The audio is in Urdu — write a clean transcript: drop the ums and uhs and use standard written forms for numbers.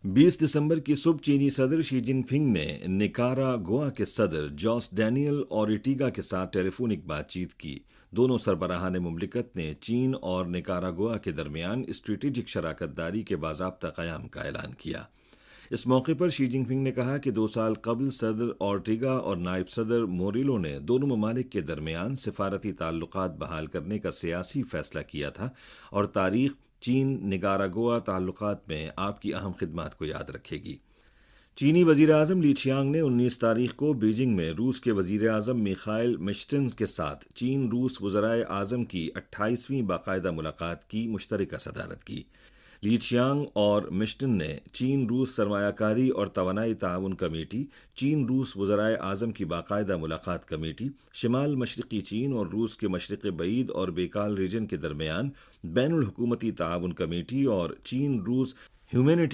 20 دسمبر کی صبح چینی صدر شی جن پنگ نے نکاراگوا کے صدر جوس ڈینیل اوریٹیگا کے ساتھ ٹیلی فونک بات چیت کی۔ دونوں سربراہان مملکت نے چین اور نکاراگوا کے درمیان اسٹریٹجک شراکت داری کے باضابطہ قیام کا اعلان کیا۔ اس موقع پر شی جن پنگ نے کہا کہ 2 سال قبل صدر اورٹیگا اور نائب صدر موریلو نے دونوں ممالک کے درمیان سفارتی تعلقات بحال کرنے کا سیاسی فیصلہ کیا تھا اور تاریخ چین نکاراگوا تعلقات میں آپ کی اہم خدمات کو یاد رکھے گی۔ چینی وزیر اعظم لی چیانگ نے 19 تاریخ کو بیجنگ میں روس کے وزیر اعظم میخائیل مشسٹن کے ساتھ چین روس وزرائے اعظم کی 28ویں باقاعدہ ملاقات کی مشترکہ صدارت کی۔ لی چیانگ اور مشسٹن نے چین روس سرمایہ کاری اور توانائی تعاون کمیٹی، چین روس وزرائے اعظم کی باقاعدہ ملاقات کمیٹی، شمال مشرقی چین اور روس کے مشرق بعید اور بیکال ریجن کے درمیان بین الحکومتی تعاون کمیٹی اور چین روس ہیومینٹی